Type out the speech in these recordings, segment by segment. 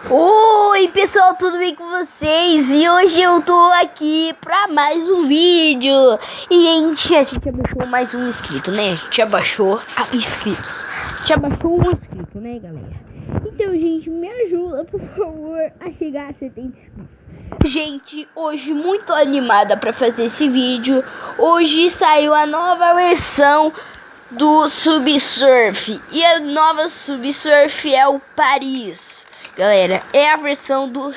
Oi pessoal, tudo bem com vocês? E hoje eu tô aqui pra mais um vídeo. E gente, a gente abaixou mais um inscrito, né? A gente abaixou inscritos. A gente abaixou um inscrito, né, galera? Então, gente, me ajuda, por favor, a chegar a 70 inscritos. Gente, hoje muito animada pra fazer esse vídeo. Hoje saiu a nova versão do Subsurf. E a nova Subsurf é o Paris. Galera, é a versão do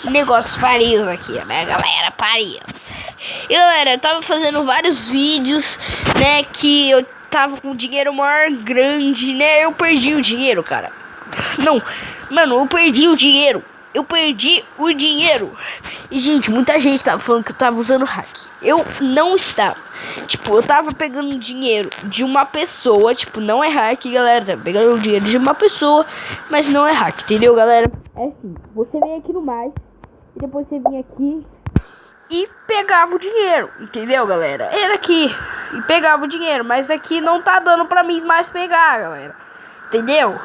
negócio Paris aqui, né, galera? Paris. E galera, eu tava fazendo vários vídeos, né, que eu tava com dinheiro maior grande, né? Eu perdi o dinheiro, cara. Não, mano, eu perdi o dinheiro. E, gente, muita gente tava falando que eu tava usando hack. Eu não estava. Tipo, eu tava pegando dinheiro de uma pessoa. Tipo, não é hack, galera. Tava pegando dinheiro de uma pessoa, mas não é hack, entendeu, galera? É assim, você vem aqui no mais e depois você vinha aqui e pegava o dinheiro, entendeu, galera? Era aqui e pegava o dinheiro, mas aqui não tá dando pra mim mais pegar, galera. Entendeu?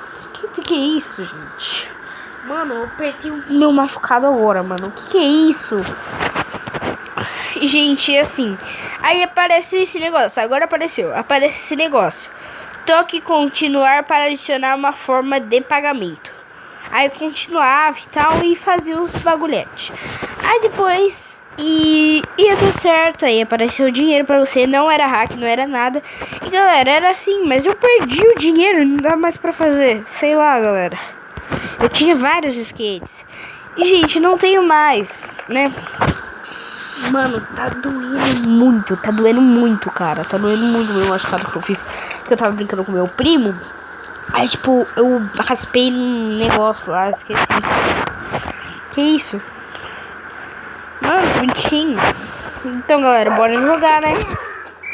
Que é isso, gente? Mano, eu perdi o meu machucado agora, mano. Que é isso? Gente, assim. Aí aparece esse negócio. Agora apareceu. Aparece esse negócio. Toque continuar para adicionar uma forma de pagamento. Aí continuava e tal. E fazia os bagulhetes. Aí depois. E ia dar certo. Aí apareceu o dinheiro pra você. Não era hack, não era nada. E galera, era assim. Mas eu perdi o dinheiro. Não dá mais pra fazer. Sei lá, galera. Eu tinha vários skates. E, gente, não tenho mais, né? Mano, tá doendo muito. Tá doendo muito, cara. Tá doendo muito o meu machucado que eu fiz. Que eu tava brincando com meu primo. Aí, tipo, eu raspei num negócio lá. Esqueci. Que isso? Mano, bonitinho. Então, galera, bora jogar, né?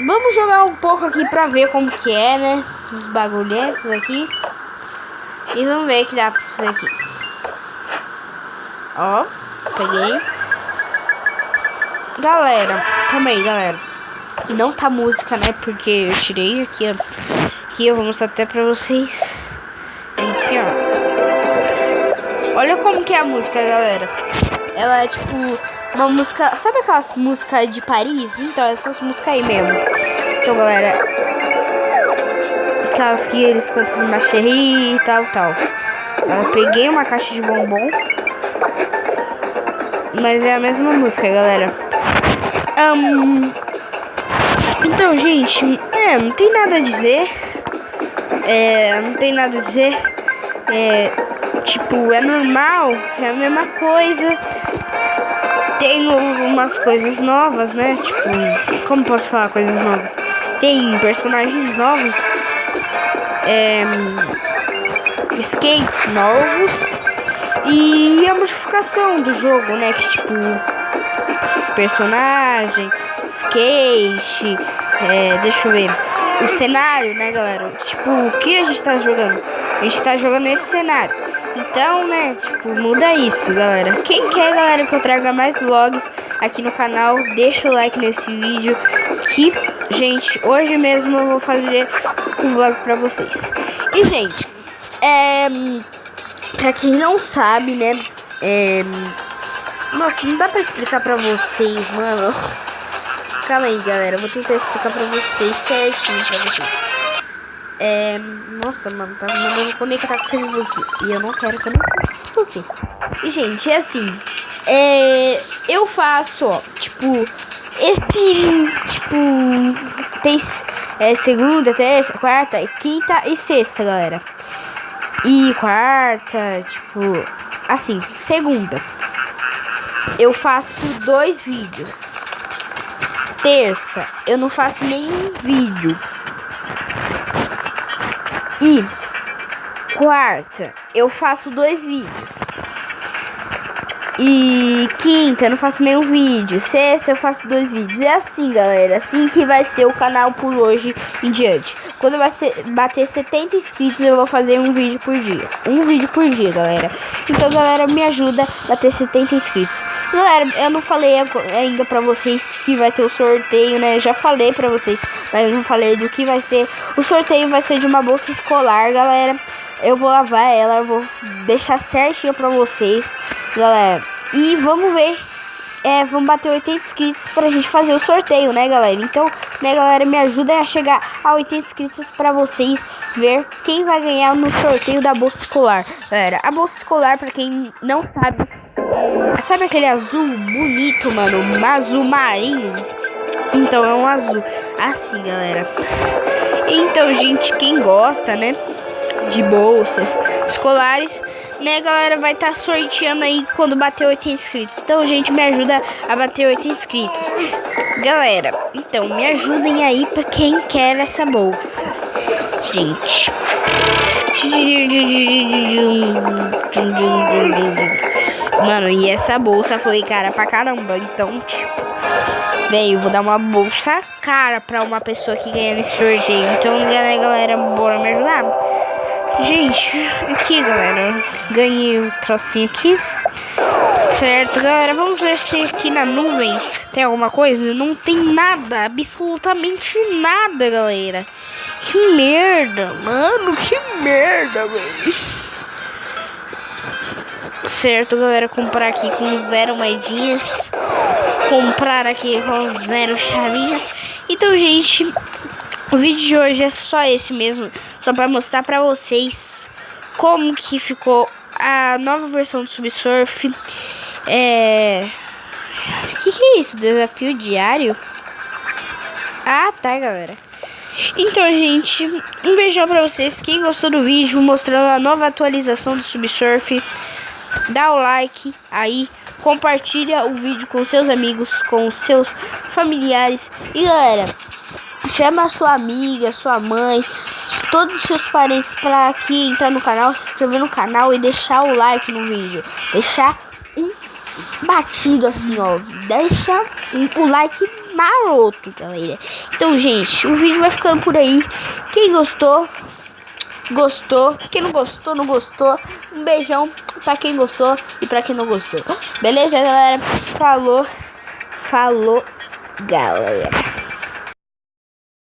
Vamos jogar um pouco aqui pra ver como que é, né? Os bagulhetes aqui. E vamos ver o que dá pra fazer aqui. Ó, peguei. Galera, calma aí, galera. Não tá música, né? Porque eu tirei aqui, ó. Aqui eu vou mostrar até pra vocês. Aqui, ó. Olha como que é a música, galera. Ela é tipo uma música... Sabe aquelas músicas de Paris? Então, essas músicas aí mesmo. Então, galera... Aquelas que eles cantam Machery e tal. Eu peguei uma caixa de bombom. Mas é a mesma música, galera. Então, gente, não tem nada a dizer. Não tem nada a dizer. Tipo, é normal, é a mesma coisa. Tem umas coisas novas, né? Tipo, como posso falar coisas novas? Tem personagens novos. Skates novos e a modificação do jogo, né? Que tipo personagem, skate, deixa eu ver, o cenário, né, galera? Tipo, o que a gente tá jogando? A gente tá jogando esse cenário. Então, né, tipo, muda isso, galera. Quem quer, galera, que eu traga mais vlogs aqui no canal, deixa o like nesse vídeo. Que, gente, hoje mesmo eu vou fazer um vlog pra vocês. E, gente, pra quem não sabe, né, nossa, não dá pra explicar pra vocês, mano. Calma aí, galera, eu vou tentar explicar pra vocês certinho pra vocês. Nossa, mano, tá mandando conectar com o Facebook. E eu não quero conectar com o Facebook. E, gente, é assim, eu faço, ó, tipo, tem segunda, terça, quarta, quinta e sexta, galera. E quarta, tipo, assim, segunda eu faço 2 vídeos. Terça eu não faço nenhum vídeo. E quarta eu faço 2 vídeos. E quinta eu não faço nenhum vídeo. Sexta eu faço 2 vídeos. É assim, galera, assim que vai ser o canal por hoje em diante. Quando bater 70 inscritos eu vou fazer um vídeo por dia. Um vídeo por dia, galera. Então, galera, me ajuda a bater 70 inscritos. Galera, eu não falei ainda pra vocês que vai ter o sorteio, né? Eu já falei pra vocês, mas eu não falei do que vai ser. O sorteio vai ser de uma bolsa escolar, galera. Eu vou lavar ela, eu vou deixar certinho pra vocês, galera. E vamos ver, vamos bater 80 inscritos pra gente fazer o sorteio, né, galera? Então, né, galera, me ajuda a chegar a 80 inscritos pra vocês ver quem vai ganhar no sorteio da bolsa escolar. Galera, a bolsa escolar, pra quem não sabe, sabe aquele azul bonito, mano? Um azul marinho? Então, é um azul assim, galera. Então, gente, quem gosta, né, de bolsas escolares, né, galera, vai estar sorteando aí quando bater 80 inscritos. Então, gente, me ajuda a bater 80 inscritos, galera. Então, me ajudem aí pra quem quer essa bolsa, gente. Mano, e essa bolsa foi cara pra caramba. Então, tipo, velho, eu vou dar uma bolsa cara pra uma pessoa que ganha nesse sorteio. Então, galera, bora me ajudar. Gente, aqui, galera, ganhei o trocinho aqui. Certo, galera, vamos ver se aqui na nuvem tem alguma coisa. Não tem nada, absolutamente nada, galera. Que merda, mano, que merda, velho. Certo, galera, comprar aqui com 0 moedinhas. Comprar aqui com 0 chavinhas. Então, gente, o vídeo de hoje é só esse mesmo, só para mostrar para vocês como que ficou a nova versão do Subsurf. O que é isso? Desafio diário? Ah, tá, galera. Então, gente, um beijão pra vocês. Quem gostou do vídeo mostrando a nova atualização do Subsurf, dá o like aí, compartilha o vídeo com seus amigos, com seus familiares. E, galera, chama a sua amiga, sua mãe, todos os seus parentes pra aqui entrar no canal, se inscrever no canal e deixar o like no vídeo. Deixar um batido assim, ó. Deixa o like maroto, galera. Então, gente, o vídeo vai ficando por aí. Quem gostou, gostou. Quem não gostou, não gostou. Um beijão pra quem gostou e pra quem não gostou. Beleza, galera? Falou, galera.